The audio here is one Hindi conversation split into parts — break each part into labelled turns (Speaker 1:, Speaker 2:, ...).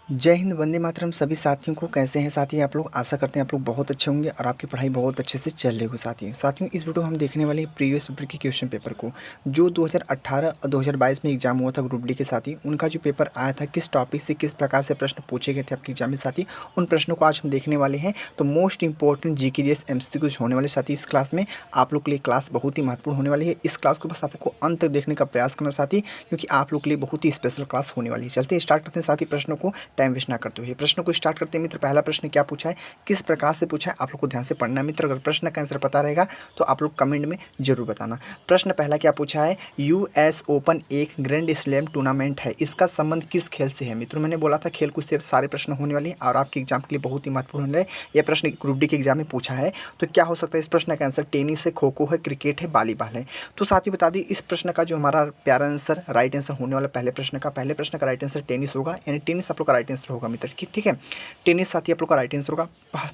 Speaker 1: जय हिंद, वंदे मातरम। सभी साथियों को कैसे हैं साथी आप लोग? आशा करते हैं आप लोग बहुत अच्छे होंगे और आपकी पढ़ाई बहुत अच्छे से चल रही हो साथियों इस वीडियो में हम देखने वाले हैं प्रीवियस पेपर के क्वेश्चन पेपर को, जो 2018 और 2022 में एग्जाम हुआ था ग्रुप डी के साथी। उनका जो पेपर आया था, किस टॉपिक से किस प्रकार से प्रश्न पूछे गए थे आपके एग्जाम में साथी, उन प्रश्नों को आज हम देखने वाले हैं। तो मोस्ट इंपॉर्टेंट जीकेडीएस एमसीक्यूज होने वाले साथी इस क्लास में। आप लोग के लिए क्लास बहुत ही महत्वपूर्ण होने वाली है। इस क्लास को बस आपको अंत तक देखने का प्रयास करना साथी, क्योंकि आप लोग के लिए बहुत ही स्पेशल क्लास होने वाली है। चलते हैं, स्टार्ट करते हैं साथी प्रश्नों को, टाइम वेस्ट ना करते हुए। प्रश्न को स्टार्ट करते हैं मित्र। पहला प्रश्न क्या पूछा है, किस प्रकार से पूछा है, आप लोग को ध्यान से पढ़ना है मित्र। अगर प्रश्न का आंसर पता रहेगा तो आप लोग कमेंट में जरूर बताना। प्रश्न पहला क्या पूछा है, यूएस ओपन एक ग्रैंड स्लैम टूर्नामेंट है, इसका संबंध किस खेल से है। मित्रों मैंने बोला था खेल कूद से सारे प्रश्न होने वाले हैं और आपके एग्जाम के लिए बहुत ही महत्वपूर्ण होने वाले। यह प्रश्न ग्रुप डी के एग्जाम में पूछा है। तो क्या हो सकता है इस प्रश्न का आंसर, टेनिस है, खो खो है, क्रिकेट है, वॉलीबॉल है। तो साथ ही बता दी इस प्रश्न का जो हमारा प्यारा आंसर, राइट आंसर होने वाला पहले प्रश्न का राइट आंसर टेनिस होगा, यानी टेनिस आप लोग का राइट आंसर होगा मित्र। ठीक है, टेनिस साथी आप लोग का राइट आंसर होगा।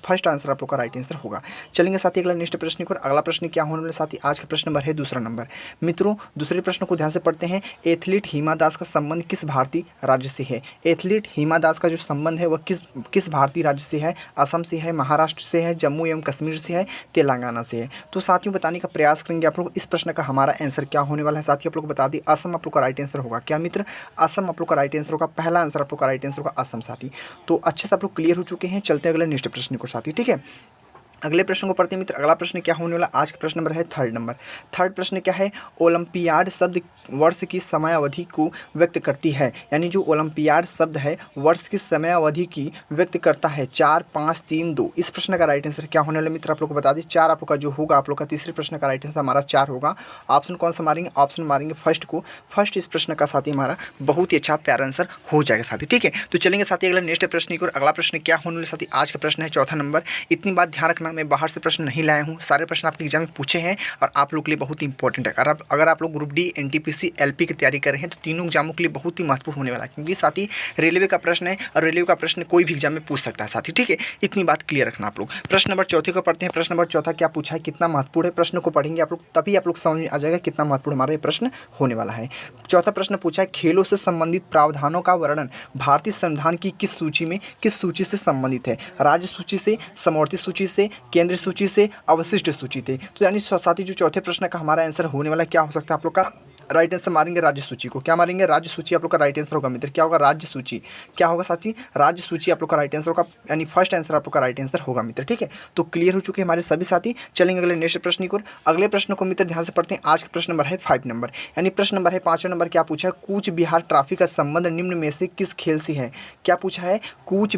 Speaker 1: फर्स्ट आंसर आप लोग का राइट आंसर होगा। चलेंगे साथी अगला नेक्स्ट प्रश्न की ओर। अगला प्रश्न क्या होने वाला साथी, आज का प्रश्न नंबर है दूसरा नंबर। मित्रों दूसरे प्रश्न को ध्यान से पढ़ते हैं। एथलीट हिमा दास का संबंध किस भारतीय राज्य से है। एथलीट हिमा दास का जो संबंध है वह किस भारतीय राज्य से है। असम से है, महाराष्ट्र से है, जम्मू एवं कश्मीर से है, तेलंगाना से है। तो साथियों बताने का प्रयास करेंगे आप लोग इस प्रश्न का हमारा आंसर क्या होने वाला है साथियों। आप लोग बता दी असम आप लोग का राइट आंसर होगा। क्या मित्र, असम आप लोग का राइट आंसर होगा। पहला आंसर आप लोग का राइट आंसर होगा असम साथी। तो अच्छे से आप लोग क्लियर हो चुके हैं। चलते हैं अगले नेक्स्ट प्रश्न को साथी। ठीक है, अगले प्रश्न को पढ़ते हैं मित्र। अगला प्रश्न क्या होने वाला, आज का प्रश्न नंबर है थर्ड नंबर। थर्ड प्रश्न क्या है, ओलंपियाड शब्द वर्ष की समयावधि को व्यक्त करती है। यानी जो ओलंपियाड शब्द है वर्ष की समयावधि की व्यक्त करता है। 4, 5, 3, 2। इस प्रश्न का राइट आंसर क्या होने वाला मित्र, आप लोग को बता दें। 4 आप लोग का जो होगा, आप लोग का तीसरे प्रश्न का राइट आंसर हमारा 4 होगा। ऑप्शन कौन सा मारेंगे, ऑप्शन मारेंगे फर्स्ट को। फर्स्ट इस प्रश्न का साथी हमारा बहुत ही अच्छा प्यारा आंसर हो जाएगा साथी। ठीक है, तो चलेंगे साथी अगला नेक्स्ट प्रश्न की ओर। अगला प्रश्न क्या होने वाला साथी, आज का प्रश्न है चौथा नंबर। इतनी बात ध्यान रखना, मैं बाहर से प्रश्न नहीं लाया हूँ, सारे प्रश्न आपके एग्जाम में पूछे हैं और आप लोग के लिए बहुत ही इंपॉर्टेंट है। अगर आप लोग ग्रुप डी, एनटीपीसी, एलपी की तैयारी कर रहे हैं तो तीनों एग्जामों के लिए बहुत ही महत्वपूर्ण होने वाला है, क्योंकि साथ ही रेलवे का प्रश्न है और रेलवे का प्रश्न कोई भी एग्जाम में पूछ सकता है साथी। ठीक है, इतनी बात क्लियर रखना आप लोग। प्रश्न नंबर चौथे को पढ़ते हैं। प्रश्न नंबर चौथा क्या पूछा है, कितना महत्वपूर्ण है। प्रश्न को पढ़ेंगे आप लोग तभी आप लोग समझ में आ जाएगा कितना महत्वपूर्ण हमारा ये प्रश्न होने वाला है। चौथा प्रश्न पूछा है, खेलों से संबंधित प्रावधानों का वर्णन भारतीय संविधान की किस सूची से संबंधित है। राज्य सूची से, समवर्ती सूची से, केंद्रीय सूची से, अवशिष्ट सूची थे। तो यानी साथी जो चौथे प्रश्न का हमारा आंसर होने वाला क्या हो सकता है, आप लोग का राइट आंसर मारेंगे राज्य सूची को। क्या मारेंगे, राज्य सूची आप लोग का राइट आंसर होगा मित्र। क्या होगा, राज्य सूची। क्या होगा साथी, राज्य सूची आप लोग का राइट आंसर होगा, यानी फर्स्ट आंसर आप लोग का राइट आंसर होगा मित्र। ठीक है, तो क्लियर हो चुके हैं हमारे सभी साथी। चलेंगे अगले नेक्स्ट प्रश्न की ओर। अगले प्रश्न को मित्र ध्यान से पढ़ते हैं। आज का प्रश्न नंबर है 5 नंबर, यानी प्रश्न नंबर है 5वां नंबर। क्या पूछा है, कूच बिहार ट्रॉफी का संबंध निम्न में से किस खेल से है। क्या पूछा है, कूच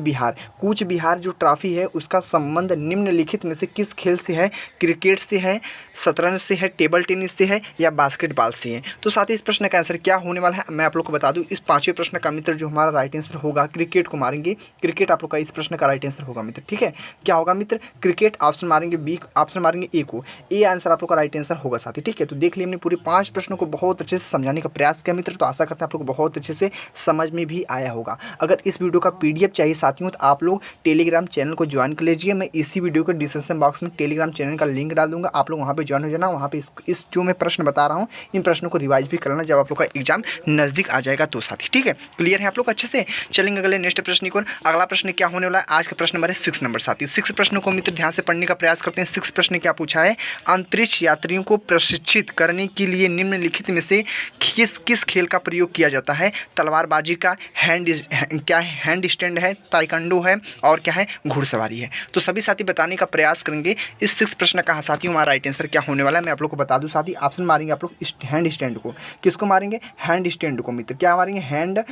Speaker 1: बिहार जो ट्रॉफी है उसका संबंध निम्नलिखित में से किस खेल से है। क्रिकेट से है, शतरंज से है, टेबल टेनिस से है या बास्केटबॉल से है। तो साथ ही इस प्रश्न का आंसर क्या होने वाला है मैं आप लोग को बता दूं। इस पांचवें प्रश्न का मित्र जो हमारा राइट आंसर होगा, क्रिकेट को मारेंगे। क्रिकेट आप लोग का इस प्रश्न का राइट आंसर होगा मित्र। ठीक है, क्या होगा मित्र, क्रिकेट। ऑप्शन मारेंगे बी, ऑप्शन मारेंगे ए को। ए आंसर आप लोग का राइट आंसर होगा साथी। ठीक है, तो देख लिया हमने पूरे 5 प्रश्नों को बहुत अच्छे से समझाने का प्रयास किया मित्र। तो आशा करते हैं आप लोग को बहुत अच्छे से समझ में भी आया होगा। अगर इस वीडियो का पीडीएफ चाहिए साथियों तो आप लोग टेलीग्राम चैनल को ज्वाइन कर लीजिए। मैं इसी वीडियो के डिस्क्रिप्शन बॉक्स में टेलीग्राम चैनल का लिंक डाल दूंगा, आप लोग वहाँ पे ज्वाइन हो जाना। वहाँ पे इस जो मैं प्रश्न बता रहा हूँ इन प्रश्नों को रिवाइज भी करना जब आप लोग का एग्जाम नजदीक आ जाएगा तो साथी। ठीक है, क्लियर है आप लोग अच्छे से। चलेंगे अगले नेक्स्ट प्रश्न की ओर। अगला प्रश्न क्या होने वाला है, आज का प्रश्न नंबर है 6 नंबर साथी। 6 प्रश्नों को मित्र ध्यान से पढ़ने का प्रयास करते हैं। 6 प्रश्न क्या पूछा है, अंतरिक्ष यात्रियों को प्रशिक्षित करने के लिए निम्नलिखित में से किस खेल का प्रयोग किया जाता है। तलवारबाजी का, हैंड स्टैंड है, ताइक्वांडो है और क्या है, घुड़सवारी है। तो सभी साथी बताने का प्रयास करेंगे इस 6 प्रश्न का साथी हमारा राइट आंसर क्या होने वाला है मैं आप लोग को बता दूं साथी। ऑप्शन मारेंगे आप लोग हैंड स्टैंड को। किसको मारेंगे, हैंड स्टैंड को मित्र। क्या मारेंगे, हैंड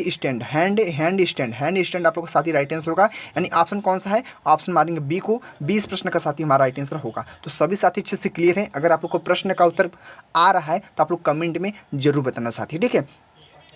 Speaker 1: स्टैंड आप लोग का साथी राइट आंसर होगा। यानी ऑप्शन कौन सा है, ऑप्शन मारेंगे बी को। 20 प्रश्न का साथी हमारा राइट आंसर होगा। तो सभी साथी अच्छे से क्लियर है। अगर आप लोग को प्रश्न का उत्तर आ रहा है तो आप लोग कमेंट में जरूर बताना साथी। ठीक है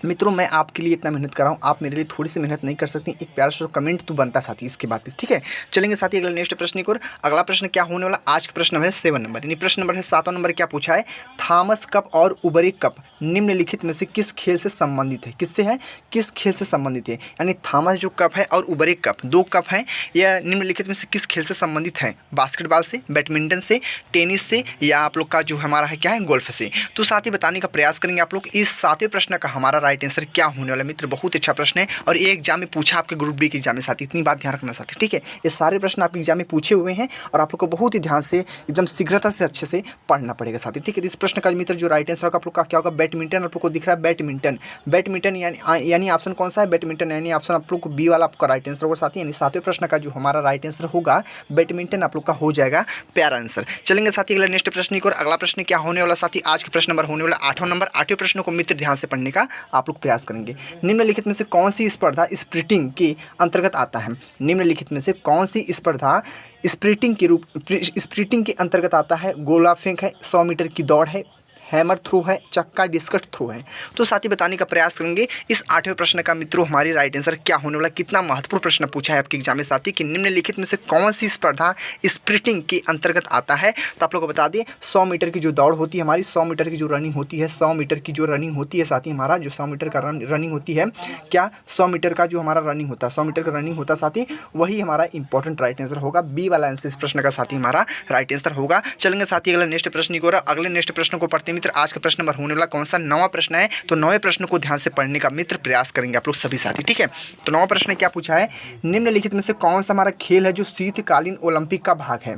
Speaker 1: मित्रों, मैं आपके लिए इतना मेहनत कर रहा हूँ, आप मेरे लिए थोड़ी सी मेहनत नहीं कर सकती। एक प्यारा सा कमेंट तो बनता साथी इसके बाद भी। ठीक है, चलेंगे साथी अगला नेक्स्ट प्रश्न की ओर। अगला प्रश्न क्या होने वाला, आज का प्रश्न नंबर है 7 नंबर, यानी प्रश्न नंबर है 7वां नंबर। क्या पूछा है, थॉमस कप और उबरे कप निम्नलिखित में से किस खेल से संबंधित है। किससे है, किस खेल से संबंधित है। यानी थॉमस जो कप है और उबरे कप, 2 कप हैं, यह निम्नलिखित में से किस खेल से संबंधित है। बास्केटबॉल से, बैडमिंटन से, टेनिस से या आप लोग का जो हमारा है क्या है, गोल्फ से। तो साथ ही बताने का प्रयास करेंगे आप लोग। इस 7वें प्रश्न का हमारा राइट आंसर क्या होने वाला मित्र? बहुत अच्छा प्रश्न है और ये एग्जाम में पूछा आपके ग्रुप डी के एग्जाम में साथी, इतनी बात ध्यान रखना साथी, ठीक है। ये सारे प्रश्न आपके एग्जाम में पूछे हुए हैं और आप लोग को बहुत ही ध्यान से एकदम शीघ्रता से अच्छे से पढ़ना पड़ेगा साथी, ठीक है। इस प्रश्न का मित्र जो राइट आंसर होगा आप लोग का क्या होगा? बैडमिंटन। आप लोग को दिख रहा है बैडमिंटन, बैडमिंटन यानी ऑप्शन कौन सा है? बैडमिंटन, यानी ऑप्शन आप लोग को बी वाला आपका राइट आंसर होगा साथी। यानी सातवें प्रश्न का जो हमारा राइट आंसर होगा बैडमिंटन आप लोग का हो जाएगा प्यारा आंसर। चलेंगे साथी अगला नेक्स्ट प्रश्न की ओर। अगला प्रश्न क्या होने वाला साथी? आज के प्रश्न नंबर होने वाला 8वां नंबर। 8वें प्रश्न को मित्र ध्यान से पढ़ने का आप लोग प्रयास करेंगे। निम्नलिखित में से कौन सी स्पर्धा स्प्रिंटिंग के अंतर्गत आता है? निम्नलिखित में से कौन सी स्पर्धा स्प्रिंटिंग के अंतर्गत आता है? गोला फेंक है, 100 मीटर की दौड़ है, हैमर थ्रो है, चक्का डिस्कस थ्रो है। तो साथी बताने का प्रयास करेंगे इस 8वें प्रश्न का मित्रों हमारी राइट आंसर क्या होने वाला। कितना महत्वपूर्ण प्रश्न पूछा है आपके एग्जाम में साथी कि निम्नलिखित में से कौन सी स्पर्धा स्प्रिंटिंग के अंतर्गत आता है? तो आप लोग को बता दें 100 मीटर की जो दौड़ होती है हमारी, 100 मीटर की जो रनिंग होती है, 100 मीटर की जो रनिंग होती है साथी, हमारा जो 100 मीटर का रनिंग होती है, क्या 100 मीटर का जो हमारा रनिंग होता है, 100 मीटर का रनिंग होता है साथी, वही हमारा इंपॉर्टेंट राइट आंसर होगा। बी वाला आंसर इस प्रश्न का साथी हमारा राइट आंसर होगा। चलेंगे साथी अगला नेक्स्ट प्रश्न की ओर। अगले नेक्स्ट प्रश्न को पढ़ते मित्र आज का प्रश्न नंबर होने वाला कौन सा? 9वां प्रश्न है। तो 9वें प्रश्न को ध्यान से पढ़ने का मित्र प्रयास करेंगे आप लोग सभी साथी, ठीक है। तो 9वां प्रश्न क्या पूछा है? निम्नलिखित में से कौन सा हमारा खेल है जो शीतकालीन ओलंपिक का भाग है?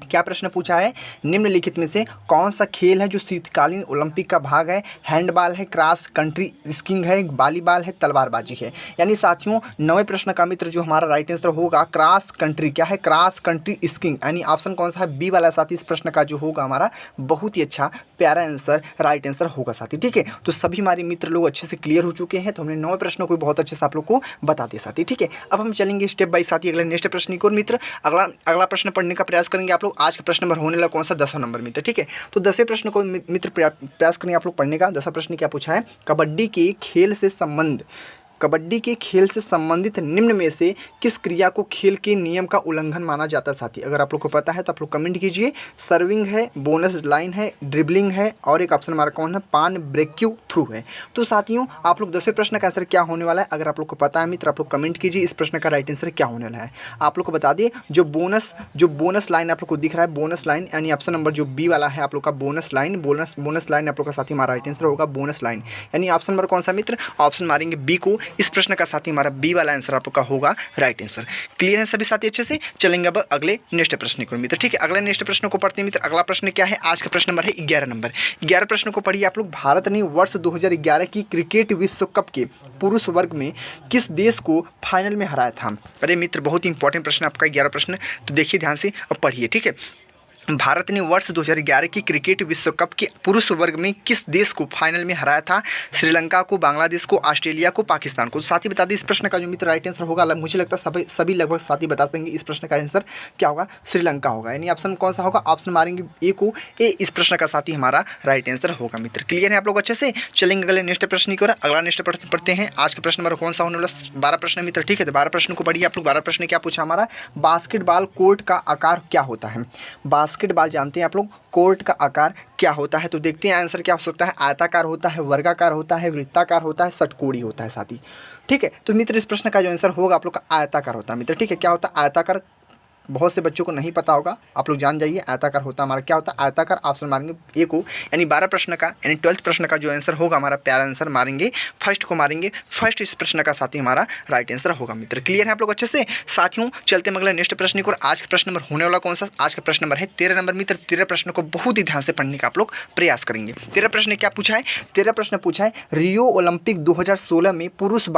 Speaker 1: क्या प्रश्न पूछा है? निम्नलिखित में से कौन सा खेल है जो शीतकालीन ओलंपिक का भाग है? हैंडबॉल है, क्रॉस कंट्री स्कीइंग है, वॉलीबॉल है, तलवारबाजी है। यानी साथियों 9वें प्रश्न का मित्र जो हमारा राइट आंसर होगा क्रॉस कंट्री, क्या है? क्रॉस कंट्री स्कीइंग, यानी ऑप्शन कौन सा है? बी वाला साथी इस प्रश्न का जो होगा हमारा बहुत ही अच्छा प्यारा आंसर राइट आंसर होगा साथी, ठीक है। तो सभी हमारे मित्र लोग अच्छे से क्लियर हो चुके हैं। तो हमने 9वें प्रश्नों को बहुत अच्छे से आप लोग को बता दिया साथी, ठीक है। अब हम चलेंगे स्टेप बाय साथी अगले नेक्स्ट प्रश्न की ओर मित्र। अगला प्रश्न पढ़ने का प्रयास करेंगे आप लोग। आज का प्रश्न नंबर होने वाला कौन सा? 10वां नंबर मित्र, ठीक है। तो 10वें प्रश्न को मित्र प्रयास करेंगे आप लोग पढ़ने का। 10वां प्रश्न क्या पूछा है? कबड्डी के खेल से संबंधित निम्न में से किस क्रिया को खेल के नियम का उल्लंघन माना जाता है साथी? अगर आप लोग को पता है तो आप लोग कमेंट कीजिए। सर्विंग है, बोनस लाइन है, ड्रिबलिंग है और एक ऑप्शन हमारा कौन है? पान ब्रेक्यू थ्रू है। तो साथियों आप लोग 10वें प्रश्न का आंसर क्या होने वाला है अगर आप लोग को पता है मित्र आप लोग कमेंट कीजिए। इस प्रश्न का राइट आंसर क्या होने वाला है आप लोग को बता दिए। जो बोनस लाइन आप लोग को दिख रहा है, बोनस लाइन यानी ऑप्शन नंबर जो बी वाला है आप लोग का बोनस लाइन आप लोग का साथी हमारा राइट आंसर होगा बोनस लाइन, यानी ऑप्शन नंबर कौन सा मित्र? ऑप्शन मारेंगे बी को। इस प्रश्न का साथी हमारा बी वाला आंसर आप लोग का होगा राइट आंसर। क्लियर है सभी साथी अच्छे से? चलेंगे अब अगले नेक्स्ट प्रश्न को मित्र, ठीक है। अगले नेक्स्ट प्रश्न को पढ़ते हैं मित्र। अगला प्रश्न क्या है? आज का प्रश्न नंबर है 11 नंबर। 11 प्रश्न को पढ़िए आप लोग। भारत ने वर्ष 2011 की क्रिकेट विश्व कप के पुरुष वर्ग में किस देश को फाइनल में हराया था? अरे मित्र बहुत ही इंपॉर्टेंट प्रश्न आपका 11 प्रश्न, तो देखिए ध्यान से और पढ़िए, ठीक है। भारत ने वर्ष 2011 की क्रिकेट विश्व कप के पुरुष वर्ग में किस देश को फाइनल में हराया था? श्रीलंका को, बांग्लादेश को, ऑस्ट्रेलिया को, पाकिस्तान को। साथ ही बता दें इस प्रश्न का जो मित्र राइट आंसर होगा, मुझे लगता है सभी लगभग साथी बता देंगे इस प्रश्न का आंसर क्या होगा? श्रीलंका होगा, यानी ऑप्शन कौन सा होगा? ऑप्शन मारेंगे ए को। ए इस प्रश्न का साथी हमारा राइट आंसर होगा मित्र। क्लियर है आप लोग अच्छे से? चलेंगे अगले नेक्स्ट प्रश्न की ओर। अगला नेक्स्ट पढ़ते हैं। आज के प्रश्न नंबर कौन सा होने वाला? 12 प्रश्न मित्र, ठीक है। तो 12 प्रश्न को पढ़िए आप लोग। 12 प्रश्न क्या पूछा हमारा? बास्केटबॉल कोर्ट का आकार क्या होता है? बास्केटबॉल जानते हैं आप लोग कोर्ट का आकार क्या होता है? तो देखते हैं आंसर क्या हो सकता है। आयताकार होता है, वर्गाकार होता है, वृत्ताकार होता है, षटकोणी होता है साथी, ठीक है। तो मित्र इस प्रश्न का जो आंसर होगा आप लोग का आयताकार होता है मित्र, ठीक है। क्या होता है आयताकार? बहुत से बच्चों को नहीं पता होगा, आप लोग जान जाइए। आयताकार होता है हमारा क्या होता है? आयताकार। ऑप्शन मारेंगे ए को, यानी 12 प्रश्न का यानी 12th प्रश्न का जो आंसर होगा हमारा प्यारा आंसर मारेंगे फर्स्ट को मारेंगे। फर्स्ट इस प्रश्न का साथी हमारा राइट आंसर होगा मित्र। क्लियर है आप लोग अच्छे से? साथियों चलते हैं अगले नेक्स्ट प्रश्न को। आज का प्रश्न नंबर होने वाला कौन सा? आज का प्रश्न नंबर है 13 नंबर मित्र। 13 प्रश्न को बहुत ही ध्यान से पढ़ने का आप लोग प्रयास करेंगे। 13 प्रश्न क्या पूछा है? 13 प्रश्न पूछा है रियो ओलंपिक 2016 में पुरुष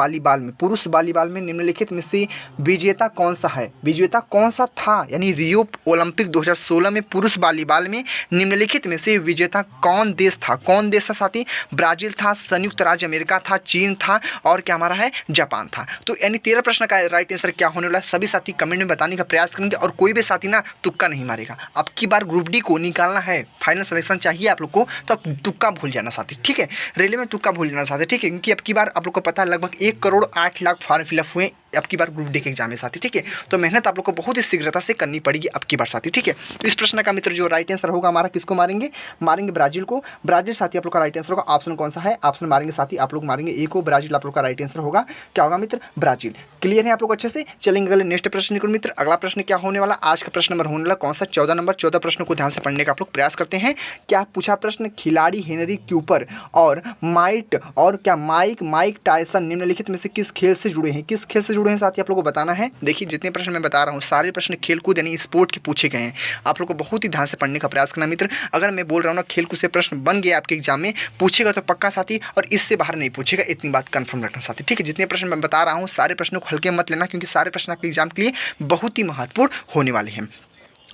Speaker 1: वॉलीबॉल में निम्नलिखित में से विजेता कौन सा है? विजेता कौन सा था? यानी रियो ओलंपिक 2016 में पुरुष वॉलीबॉल में निम्नलिखित में से विजेता कौन देश था? कौन देश था साथी? ब्राजील था, संयुक्त राज्य अमेरिका था, चीन था और क्या हमारा है? जापान था। तो यानी 13 प्रश्न का राइट आंसर क्या होने वाला है? सभी साथी कमेंट में बताने का प्रयास करेंगे और कोई भी साथी ना तुक्का नहीं मारेगा। अब की बार ग्रुप डी को निकालना है, फाइनल सिलेक्शन चाहिए आप लोग को, तो तुक्का भूल जाना साथी, ठीक है। रेलवे में तुक्का भूल जाना साथी, ठीक है। क्योंकि अब की बार आप लोग को पता है लगभग 1 करोड़ 8 लाख फॉर्म फिलअप हुए अब की बार ग्रुप डी के एग्जाम में साथी, ठीक है। तो मेहनत आप लोग को बहुत ही शीघ्रता से करनी पड़ेगी अब की बार साथी, ठीक है। तो इस प्रश्न का मित्र जो राइट आंसर होगा हमारा, किसको मारेंगे, मारेंगे ब्राजील को। ब्राजील साथी आप लोग का राइट आंसर होगा। ऑप्शन कौन सा है, ऑप्शन मारेंगे साथी आप लोग मारेंगे ए को, ब्राजील आप लोग का राइट आंसर होगा। क्या होगा मित्र, ब्राजील। क्लियर है आप लोग अच्छे से। चलेंगे अगले नेक्स्ट प्रश्न को मित्र। अगला प्रश्न क्या होने वाला, आज का प्रश्न नंबर होने वाला कौन सा, 14 नंबर। 14 प्रश्न को ध्यान से पढ़ने का आप लोग प्रयास करते हैं। क्या पूछा प्रश्न, खिलाड़ी हेनरी क्यूपर और माइक टायसन निम्नलिखित में से किस खेल से जुड़े हैं, किस खेल से जुड़े हैं साथी आप लोग को बताना है। देखिए जितने प्रश्न मैं बता रहा हूँ सारे प्रश्न खेलकूद यानी स्पोर्ट के पूछे गए हैं। आप लोग को बहुत ही ध्यान से पढ़ने का प्रयास करना मित्र। अगर मैं बोल रहा हूँ ना खेलकूद से प्रश्न बन गया आपके एग्जाम में, पूछेगा तो पक्का साथी, और इससे बाहर नहीं पूछेगा, इतनी बात कंफर्म रखना साथी, ठीक है। जितने प्रश्न मैं बता रहा हूँ सारे प्रश्नों को हल्के मत लेना, क्योंकि सारे प्रश्न आपके एग्जाम के लिए बहुत ही महत्वपूर्ण होने वाले हैं।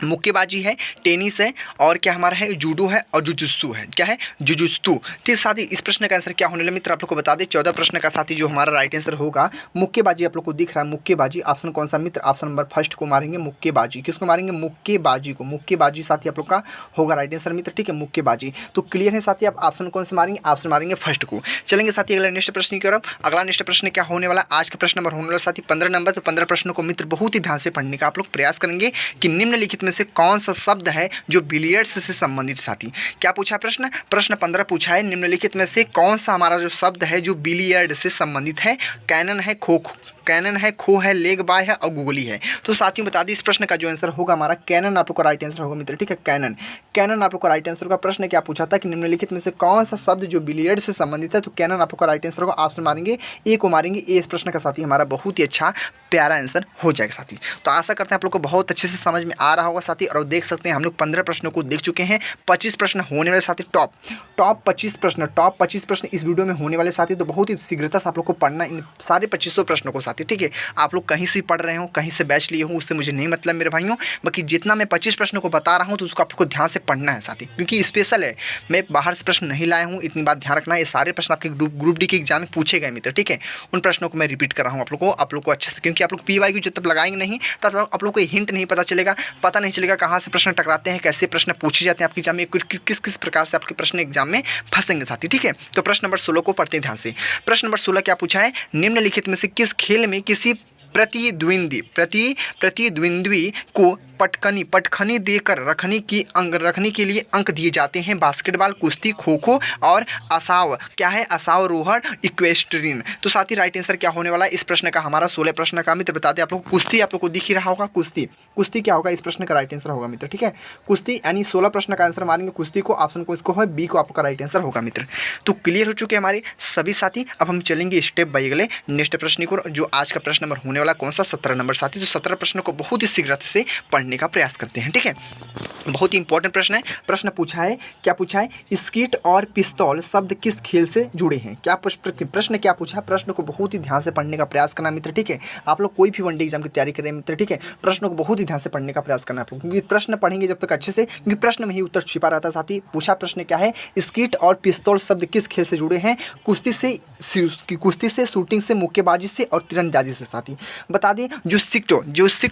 Speaker 1: मुक्केबाजी है, टेनिस है, और क्या हमारा है, जूडो है, और जुजुत्सु है। क्या है, जुजुत्सु। ठीक साथी, इस प्रश्न का आंसर क्या होने वाला मित्र आप लोग को बता दें। 14 प्रश्न का साथी जो हमारा राइट आंसर होगा मुक्केबाजी आप लोग को दिख रहा है, मुक्केबाजी। ऑप्शन कौन सा मित्र, ऑप्शन नंबर फर्स्ट को मारेंगे, मुक्केबाजी। किसको मारेंगे, मुक्केबाजी को। मुक्केबाजी साथी आप लोग का होगा राइट आंसर मित्र, ठीक है, मुक्केबाजी। तो क्लियर है साथी, आप ऑप्शन कौन से मारेंगे, ऑप्शन मारेंगे फर्स्ट को। चलेंगे साथी अगला नेक्स्ट प्रश्न की तरफ। अगला नेक्स्ट प्रश्न क्या होने वाला, आज का प्रश्न नंबर होने वाला साथी 15 नंबर। तो 15 प्रश्नों को मित्र बहुत ही ध्यान से पढ़ने का आप लोग प्रयास करेंगे कि निम्नलिखित में से कौन सा शब्द है जो बिलियर्ड्स से संबंधित साथी। क्या पूछा प्रश्न, प्रश्न 15 पूछा है, निम्नलिखित में से कौन सा हमारा जो शब्द है जो बिलियर्ड से संबंधित है। कैनन है, कैनन है, खो है, लेग बाय है, और गुगली है। तो साथियों बता दी इस प्रश्न का जो आंसर होगा हमारा कैनन आप लोग का राइट आंसर होगा मित्र, ठीक है, कैनन। कैनन आप लोग का राइट आंसर होगा। प्रश्न क्या पूछा था कि निम्नलिखित में से कौन सा शब्द जो बिलियर्ड से संबंधित है, तो कैनन आप लोग का राइट आंसर होगा। ऑप्शन मारेंगे ए को मारेंगे, ए इस प्रश्न का साथी हमारा बहुत ही अच्छा प्यारा आंसर हो जाएगा साथी। तो आशा करते हैं आप लोग को बहुत अच्छे से समझ में आ रहा होगा साथी। और देख सकते हैं हम लोग 15 प्रश्नों को देख चुके हैं, 25 प्रश्न होने वाले साथी। टॉप 25 प्रश्न इस वीडियो में होने वाले साथी। तो बहुत ही शीघ्रता से आप लोग को पढ़ना इन सारे 2500 प्रश्नों को साथी, ठीक है। आप लोग कहीं से पढ़ रहे हो, कहीं से बैच लिए हो, उससे मुझे नहीं मतलब मेरे भाइयों। बाकी जितना मैं 25 प्रश्नों को बता रहा हूँ तो उसको आप लोग को ध्यान से पढ़ना है साथी, क्योंकि स्पेशल है। मैं बाहर से प्रश्न नहीं लाया हूँ, इतनी बात ध्यान रखना है। ये सारे प्रश्न आपके ग्रुप डी के एग्जाम में पूछे गए मित्र, ठीक है। उन प्रश्नों को मैं रिपीट कर रहा हूँ आप लोग को अच्छे से, क्योंकि आप लोग PYQ जब तक लगाएंगे नहीं तब आप लोग को हिंट नहीं पता नहीं चलेगा कहाँ से प्रश्न टकराते हैं, कैसे प्रश्न पूछे जाते हैं आपके एग्जाम में, किस प्रकार से आपके प्रश्न एग्जाम में फंसेंगे साथी, ठीक है। तो प्रश्न नंबर 16 को पढ़ते हैं ध्यान से। प्रश्न नंबर 16 क्या पूछा है, निम्नलिखित में से किस खेल में किसी प्रतिद्वंद्वी को पटखनी देकर रखने के लिए अंक दिए जाते हैं। बास्केटबॉल, कुश्ती, खो खो और असाव। क्या है, असावरोहण, इक्वेस्ट्रियन। तो साथ ही राइट आंसर क्या होने वाला है इस प्रश्न का, हमारा 16 प्रश्न का मित्र बता दें आप लोग। कुश्ती आप लोग को दिख ही रहा होगा, कुश्ती क्या होगा इस प्रश्न का राइट आंसर होगा मित्र, ठीक है। कुश्ती यानी 16 प्रश्न का आंसर मारेंगे कुश्ती को। ऑप्शन को इसको है बी को आपका राइट आंसर होगा मित्र। तो क्लियर हो चुके हमारे सभी साथी। अब हम चलेंगे स्टेप बाय अगले नेक्स्ट प्रश्न को, जो आज का प्रश्न नंबर होने वाला कौन सा, 17 नंबर साथी। तो 17 प्रश्नों को बहुत ही शीघ्रता से पढ़ने का प्रयास करते हैं, ठीक है। बहुत ही इंपॉर्टेंट प्रश्न है। प्रश्न पूछा है, क्या पूछा है, स्कीट और पिस्तौल शब्द किस खेल से जुड़े हैं। क्या प्रश्न क्या पूछा है, प्रश्न को बहुत ही ध्यान से पढ़ने का प्रयास करना मित्र, ठीक है। आप लोग कोई भी वनडे एग्जाम की तैयारी करें मित्र, ठीक है, प्रश्नों को बहुत ही ध्यान से पढ़ने का प्रयास करना आप लोग, क्योंकि प्रश्न पढ़ेंगे जब तक अच्छे से, क्योंकि प्रश्न में ही उत्तर छिपा रहता है साथी। पूछा प्रश्न क्या है, स्कीट और पिस्तौल शब्द किस खेल से जुड़े हैं। कुश्ती से, शूटिंग से, मुक्केबाजी से और तीरंदाजी से साथी। बता दें जो सिक्ट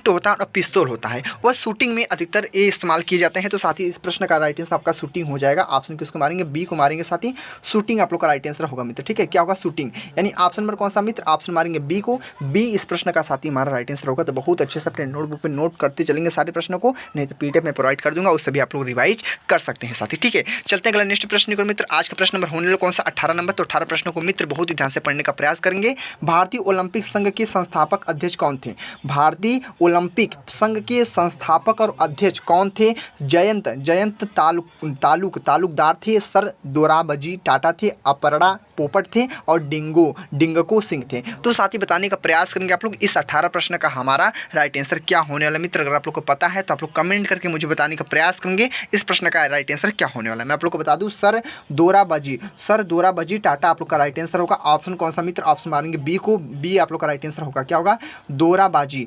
Speaker 1: होता है और पिस्तौल होता है वह शूटिंग में अधिकतर ये इस्तेमाल किए जाते हैं। तो साथी इस प्रश्न का राइट आंसर आपका शूटिंग हो जाएगा। ऑप्शन किसको मारेंगे, बी को मारेंगे साथी। शूटिंग आप लोग का राइट आंसर होगा मित्र, ठीक है। क्या होगा, शूटिंग। यानी ऑप्शन नंबर कौन सा मित्र, ऑप्शन मारेंगे बी को, बी इस प्रश्न का साथी हमारा राइट आंसर होगा। तो बहुत अच्छे से अपने नोटबुक पे नोट करते चलेंगे सारे प्रश्नों को, नहीं तो PDF में प्रोवाइड कर दूंगा, उससे भी आप लोग रिवाइज कर सकते हैं साथी, ठीक है। चलते हैं अगला नेक्स्ट प्रश्न को मित्र। आज का प्रश्न नंबर होने वाला कौन सा, 18 नंबर। तो 18 प्रश्नों को मित्र बहुत ही ध्यान से पढ़ने का प्रयास करेंगे। भारतीय ओलंपिक संघ के संस्थापक अध्यक्ष कौन थे। भारतीय ओलंपिक संघ के संस्थापक और अध्यक्ष कौन थे। जयंत तालुकदार थे, सर दोराबजी टाटा थे, अपर्णा पोपट थे और डिंगको सिंह थे। तो साथी बताने का प्रयास करेंगे आप लोग इस 18 प्रश्न का हमारा राइट आंसर क्या होने वाला मित्र। अगर आप लोग को पता है तो आप लोग कमेंट करके मुझे बताने का प्रयास करेंगे इस प्रश्न का राइट आंसर क्या होने वाला है। मैं आप लोग को बता दूं, सर दोराबजी टाटा आप लोग का राइट आंसर होगा। ऑप्शन कौन सा मित्र, ऑप्शन मारेंगे बी को, बी आप लोग का राइट आंसर होगा। क्या होगा, दोराबजी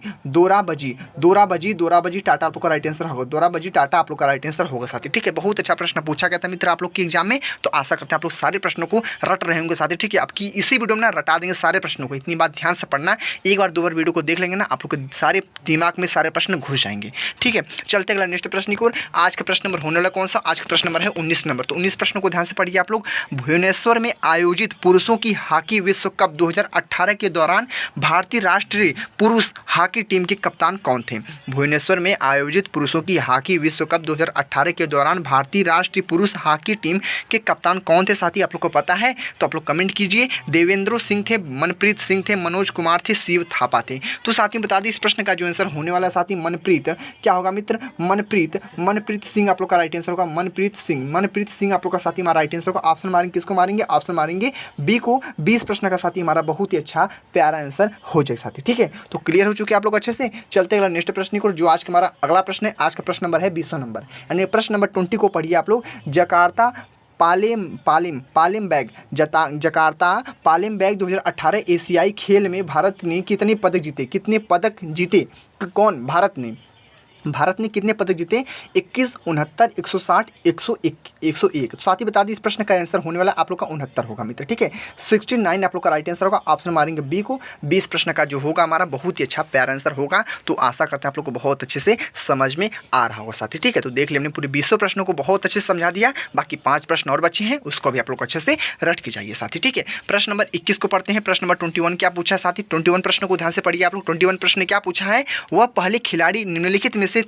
Speaker 1: दोराबजी टाटा आप लोग का राइट आंसर होगा, दोराबजी टाटा आप लोग का राइट आंसर होगा साथी। ठीक है, बहुत अच्छा प्रश्न पूछा गया था मित्र आप लोग के एग्जाम में, तो आशा करते हैं आप लोग सारे प्रश्नों को रट रहे होंगे साथी। ठीक है, आपकी इसी वीडियो में ना रटा देंगे सारे प्रश्नों को, इतनी बात ध्यान से पढ़ना, एक बार दो बार वीडियो को देख लेंगे ना आप लोग के सारे दिमाग में सारे प्रश्न घुस जाएंगे। ठीक है, चलते अगला नेक्स्ट प्रश्न की ओर। आज का प्रश्न नंबर होने वाला कौन सा, आज का प्रश्न नंबर है 19 नंबर। तो 19 प्रश्नों को ध्यान से पढ़िए आप लोग। भुवनेश्वर में आयोजित पुरुषों की हॉकी विश्व कप 2018 के दौरान भारतीय राष्ट्रीय पुरुष हॉकी टीम के कप्तान कौन थे। भुवनेश्वर में आयोजित पुरुषों की हॉकी विश्व कप 2018 के दौरान भारतीय राष्ट्रीय पुरुष हॉकी टीम के कप्तान कौन थे साथी, आप लोग को पता है तो आप लोग कमेंट कीजिए। देवेंद्र सिंह थे, मनप्रीत सिंह थे, मनोज कुमार थे, शिव थापा थे। तो साथी बता दें इस प्रश्न का जो आंसर होने वाला साथी मनप्रीत क्या होगा मित्र, मनप्रीत सिंह आप लोग का राइट आंसर होगा। मनप्रीत सिंह आप लोग का साथी हमारा राइट आंसर होगा। ऑप्शन मारेंगे, किसको मारेंगे, ऑप्शन मारेंगे बी को। 20 प्रश्न का साथी हमारा बहुत ही अच्छा प्यारा आंसर हो जाए साथी। ठीक है, तो क्लियर हो चुके आप लोग अच्छे से। चलते अगला नेक्स्ट प्रश्न को, जो आज का हमारा अगला प्रश्न है। आज का प्रश्न नंबर है 20 नंबर, यानी प्रश्न नंबर 20 को पढ़िए आप लोग। जकार्ता पालेमबैग 2018 एशियाई खेल में भारत ने कितने पदक जीते, कौन भारत ने कितने पदक जीते, 21, 69, 160, 101। साथ ही बता दी इस प्रश्न का आंसर होने वाला आप लोग का 69 होगा मित्र। ठीक है, 69 आप लोग का राइट आंसर होगा। ऑप्शन मारेंगे बी को। 20 प्रश्न का जो होगा हमारा बहुत ही अच्छा प्यारा आंसर होगा। तो आशा करते हैं आप लोग को बहुत अच्छे से समझ में आ रहा होगा साथी। ठीक है, तो देख लिया हमने पूरे 20 प्रश्नों को बहुत अच्छे से समझा दिया। बाकी 5 प्रश्न और बचे हैं, उसको भी आप लोग अच्छे से रट के जाइए साथी। ठीक है, प्रश्न नंबर 21 को पढ़ते हैं। प्रश्न नंबर 21 क्या पूछा है साथी, 21 प्रश्न को ध्यान से पढ़िए आप लोग। 21 प्रश्न क्या पूछा है, वह पहले खिलाड़ी निम्नलिखित में से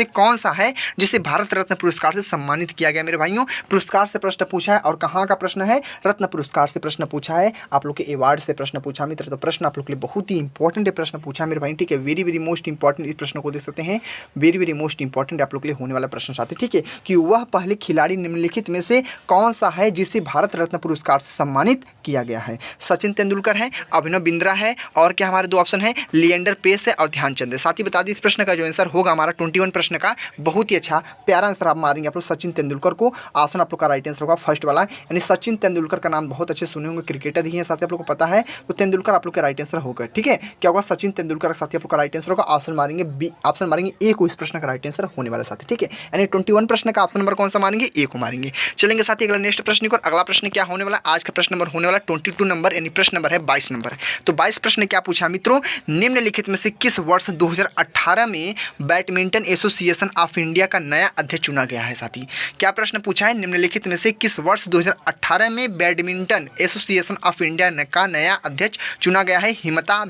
Speaker 1: कौन सा है जिसे भारत रत्न पुरस्कार से सम्मानित किया गया। मेरे भाइयों, पुरस्कार से प्रश्न पूछा है, और कहाँ का प्रश्न है, रत्न पुरस्कार से प्रश्न पूछा है, आप लोग के अवार्ड से प्रश्न पूछा मित्र। तो प्रश्न आप लोग के लिए बहुत ही इंपॉर्टेंट प्रश्न पूछा है मेरे भाई। ठीक है, वेरी मोस्ट इंपॉर्टेंट, इस प्रश्न को देख सकते हैं, वेरी मोस्ट इंपॉर्टेंट आप लोग के लिए होने वाला प्रश्न साथी। ठीक है, कि वह पहले खिलाड़ी निम्नलिखित में से कौन सा है जिसे भारत रत्न पुरस्कार से सम्मानित किया गया है। सचिन तेंदुलकर है, अभिनव बिंद्रा है, और क्या हमारे 2 ऑप्शन है, लिएंडर पेस है और ध्यानचंद है। साथ ही बता दी इस प्रश्न का जो आंसर होगा हमारा 21 प्रश्न का बहुत ही अच्छा प्यारा आंसर आप मारेंगे आप लोग सचिन तेंदुलकर को। ऑप्शन आप लोग का राइट आंसर होगा फर्स्ट वाला, यानी सचिन तेंदुलकर का नाम बहुत अच्छे सुने होंगे, क्रिकेटर ही है साथी, आप लोग को पता है। तो तेंदुलकर आप लोग का राइट आंसर होगा। ठीक है, क्या होगा, सचिन तेंदुलकर का साथी आप लोग का राइट आंसर होगा। ऑप्शन मारेंगे बी, ऑप्शन मारेंगे ए को, इस प्रश्न का राइट आंसर होने वाला साथी। ठीक है, यानी 21 प्रश्न का ऑप्शन नंबर कौन सा मारेंगे, ए को मारेंगे। चलेंगे साथी अगला नेक्स्ट प्रश्न को। अगला प्रश्न क्या होने वाला, आज का प्रश्न नंबर होने वाला 22 नंबर, यानी प्रश्न नंबर है 22 नंबर। तो 22 प्रश्न क्या पूछा मित्रों, निम्नलिखित में से किस वर्ष 2018 में बैडमिंटन एसोसिएशन ऑफ इंडिया का नया अध्यक्ष चुना गया है साथी। क्या प्रश्न पूछा है, निम्नलिखित में से किस वर्ष 2018 में बैडमिंटन एसोसिएशन ऑफ इंडिया का नया अध्यक्ष चुना गया है। हिमंता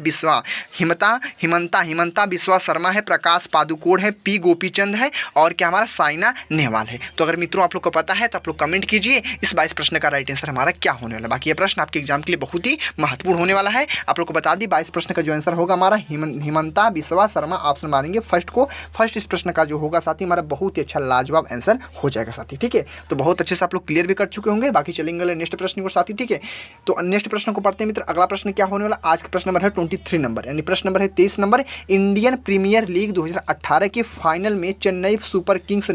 Speaker 1: बिस्वा शर्मा है, प्रकाश पादुकोण है, पी गोपीचंद है, और क्या हमारा साइना नेहवाल है। तो अगर मित्रों आप लोग को पता है तो आप लोग कमेंट कीजिए इस 22 प्रश्न का राइट आंसर हमारा क्या होने वाला है। बाकी ये प्रश्न आपके एग्जाम के लिए बहुत ही महत्वपूर्ण होने वाला है। आप लोग को बता दी 22 प्रश्न का जो आंसर होगा हमारा हिमंता बिस्वा शर्मा, ऑप्शन मारेंगे फर्स्ट को। फर्स्ट इस प्रश्न का जो होगा साथी हमारा बहुत ही अच्छा लाजवाब आंसर हो जाएगा साथी। ठीक है, तो बहुत अच्छे से आप लोग क्लियर भी कर चुके होंगे। बाकी चलेंगे नेक्स्ट प्रश्न को साथी। ठीक है, तो नेक्स्ट प्रश्न को पढ़ते हैं मित्र। अगला प्रश्न क्या होने वाला, आज का प्रश्न नंबर है 23 नंबर, यानी प्रश्न नंबर है 23 नंबर। इंडियन प्रीमियर लीग 2018 के फाइनल में चेन्नई सुपर किंग्स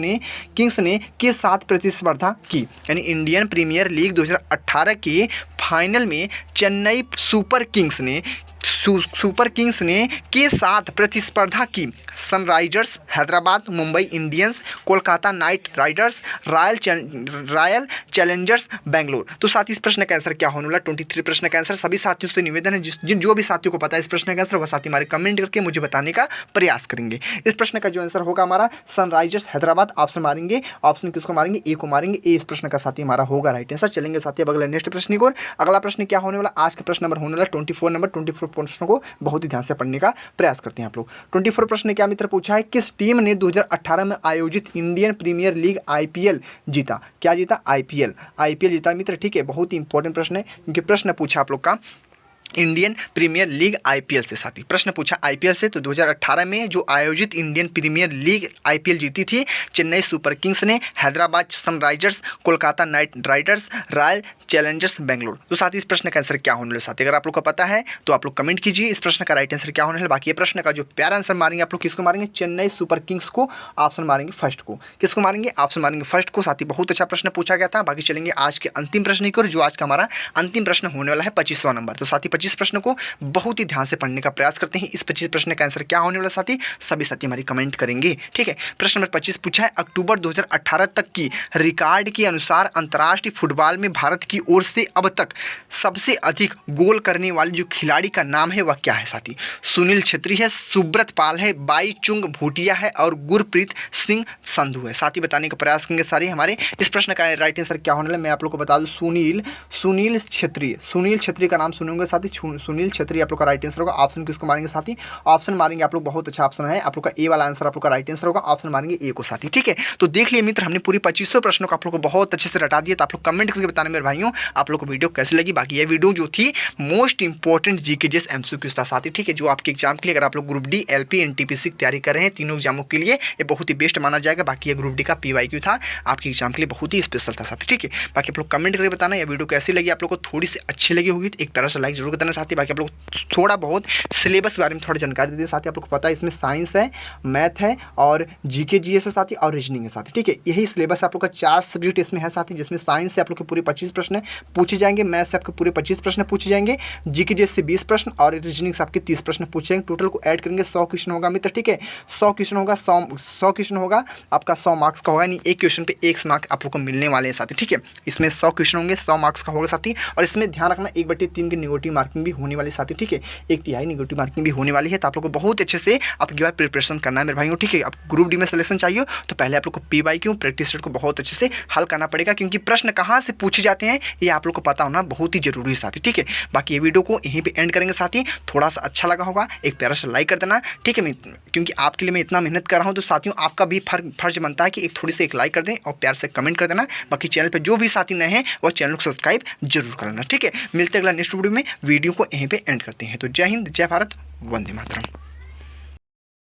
Speaker 1: ने के साथ प्रतिस्पर्धा की, यानी इंडियन प्रीमियर लीग 2018 के फाइनल में चेन्नई सुपर किंग्स ने के साथ प्रतिस्पर्धा की। Sunrisers Hyderabad, Mumbai Indians, Kolkata night Riders, royal Challengers Bangalore. तो साथ ही इस प्रश्न का आंसर क्या होने वाला, 23 प्रश्न का आंसर। सभी साथियों से निवेदन है जो भी साथियों को पता है इस प्रश्न का आंसर, वह साथी हमारे कमेंट करके मुझे बताने का प्रयास करेंगे। इस प्रश्न का जो आंसर होगा हमारा सनराइजर्स हैदराबाद, ऑप्शन मारेंगे, ऑप्शन किसको मारेंगे, ए को मारेंगे। ए इस प्रश्न का साथी हमारा होगा राइट आंसर। चलेंगे साथी अब अगला नेक्स्ट प्रश्न की ओर। अगला प्रश्न क्या होने वाला, आज का प्रश्न नंबर होने वाला 24 नंबर। 24 प्रश्न को बहुत ही ध्यान से पढ़ने का प्रयास करते हैं आप लोग। 24 प्रश्न क्या मित्र पूछा है, किस टीम ने 2018 में आयोजित इंडियन प्रीमियर लीग आईपीएल जीता। क्या जीता, आईपीएल जीता मित्र। ठीक है, बहुत ही इंपॉर्टेंट प्रश्न है क्योंकि प्रश्न पूछा आप लोग का इंडियन प्रीमियर लीग आईपीएल से साथी, प्रश्न पूछा आईपीएल से। तो 2018 में जो आयोजित इंडियन प्रीमियर लीग आईपीएल जीती थी चेन्नई सुपर किंग्स ने, Hyderabad Sunrisers, Kolkata night Riders, royal Challengers Bangalore. तो साथ ही इस प्रश्न का आंसर क्या होने वाला साथी, अगर आप लोग को पता है तो आप लोग कमेंट कीजिए इस प्रश्न का राइट आंसर क्या होने वाला। बाकी ये प्रश्न का जो प्यारा आंसर मारेंगे आप लोग किसको मारेंगे, चेन्नई सुपर किंग्स को ऑप्शन मारेंगे फर्स्ट को। किसको मारेंगे, ऑप्शन मारेंगे फर्स्ट को। साथी बहुत अच्छा प्रश्न पूछा गया था। बाकी चलेंगे आज के अंतिम प्रश्न की ओर, जो आज का हमारा अंतिम प्रश्न होने वाला है 25वां नंबर। तो साथी 25 प्रश्न को बहुत ही ध्यान से पढ़ने का प्रयास करते हैं। इस 25 प्रश्न का आंसर क्या होने वाला साथी, सभी साथी हमारी कमेंट करेंगे। ठीक है, प्रश्न नंबर 25 पूछा है, अक्टूबर 2018 तक की रिकॉर्ड के अनुसार अंतर्राष्ट्रीय फुटबॉल में भारत की ओर से अब तक सबसे अधिक गोल करने वाले जो खिलाड़ी का नाम है वह क्या है साथी। सुनील छेत्री है, सुब्रत पाल है, बाई चुंग भूटिया है और गुरप्रीत सिंह संधू है। साथी बताने का प्रयास करेंगे सारे हमारे। इस प्रश्न का राइट आंसर क्या होने वाला मैं आप लोग को बता दूं, सुनील छेत्री का नाम सुनेंगे साथी। सुनील छेत्री आप लोग का राइट आंसर होगा। ऑप्शन किसको मारेंगे साथी, ऑप्शन मारेंगे आप लोग, बहुत अच्छा ऑप्शन है आप लोग का ए वाला आंसर आप लोग का राइट आंसर होगा। ऑप्शन मारेंगे ए को साथी। ठीक है, तो देख लिए मित्र, हमने पूरी 2500 प्रश्नों को आप लोग को बहुत अच्छे से रटा दिया। तो आप लोग कमेंट करके बताना मेरे भाइयों आप लोग को वीडियो कैसी लगी। बाकी ये वीडियो जो थी मोस्ट इंपॉर्टेंट जीके जैसे एमसीक्यू था साथी। ठीक है, जो आपके एग्जाम के लिए अगर आप लोग ग्रुप डी, एलपी, एनटीपीसी की तैयारी कर रहे हैं, तीनों एग्जामों के लिए ये बहुत ही बेस्ट माना जाएगा। बाकी ये ग्रुप डी का पीवाईक्यू था आपके एग्जाम के लिए, बहुत ही स्पेशल था साथी। ठीक है, बाकी आप लोग कमेंट करके बताना ये वीडियो कैसी लगी, आप लोग को थोड़ी सी अच्छी लगी होगी तो एक तरह से लाइक जरूर करना साथी। बाकी आप लोग थोड़ा बहुत सिलेबस के बारे में थोड़ी जानकारी दे दें साथी। आप लोग को पता है इसमें साइंस है, मैथ है और जीके जीएस है साथी और रीजनिंग है साथी। ठीक है, यही सिलेबस आप लोग का 4 सब्जेक्ट इसमें है साथी, जिसमें साइंस से आप लोग के पूरे 25 प्रश्न पूछे जाएंगे, मैथ से आपके पूरे 25 प्रश्न पूछे जाएंगे, जीके जीएस से 20 प्रश्न और रीजनिंग से आपके 30 प्रश्न पूछे जाएंगे। टोटल को ऐड करेंगे 100 क्वेश्चन होगा मित्र। ठीक है, 100 क्वेश्चन होगा, 100 क्वेश्चन होगा आपका 100 मार्क्स का होगा, यानी एक क्वेश्चन पे 1 मार्क आप लोग को मिलने वाले हैं साथी। ठीक है, इसमें 100 क्वेश्चन होंगे, 100 मार्क्स का होगा साथी। और इसमें ध्यान रखना 1/3 की नेगेटिव मार्किंग भी होने वाली साथी। ठीक है, 1/3 नेगेटिव मार्किंग भी होने वाली है। तो आप लोग को बहुत अच्छे से आपकी बार प्रिपरेशन करना है मेरे भाइयों। ठीक है, आप ग्रुप डी में सिलेक्शन चाहिए तो पहले आप लोग को पीवाईक्यू प्रैक्टिस सेट को बहुत अच्छे से हल करना पड़ेगा, क्योंकि प्रश्न कहाँ से पूछे जाते हैं ये आप लोग को पता होना बहुत ही जरूरी है साथी। ठीक है, बाकी ये वीडियो को यहीं पे एंड करेंगे साथी। थोड़ा सा अच्छा लगा होगा एक प्यारा सा लाइक कर देना। ठीक है, क्योंकि आपके लिए मैं इतना मेहनत कर रहा हूँ तो साथियों आपका भी फर्ज बनता है कि एक थोड़ी सी एक लाइक कर दें और प्यार से कमेंट कर देना। बाकी चैनल पर जो भी साथी नए हैं वो चैनल को सब्सक्राइब जरूर कर लेना। ठीक है, मिलते हैं अगला नेक्स्ट वीडियो में। वीडियो को यहीं पे एंड करते हैं। तो जय हिंद, जय भारत, वंदे मातरम।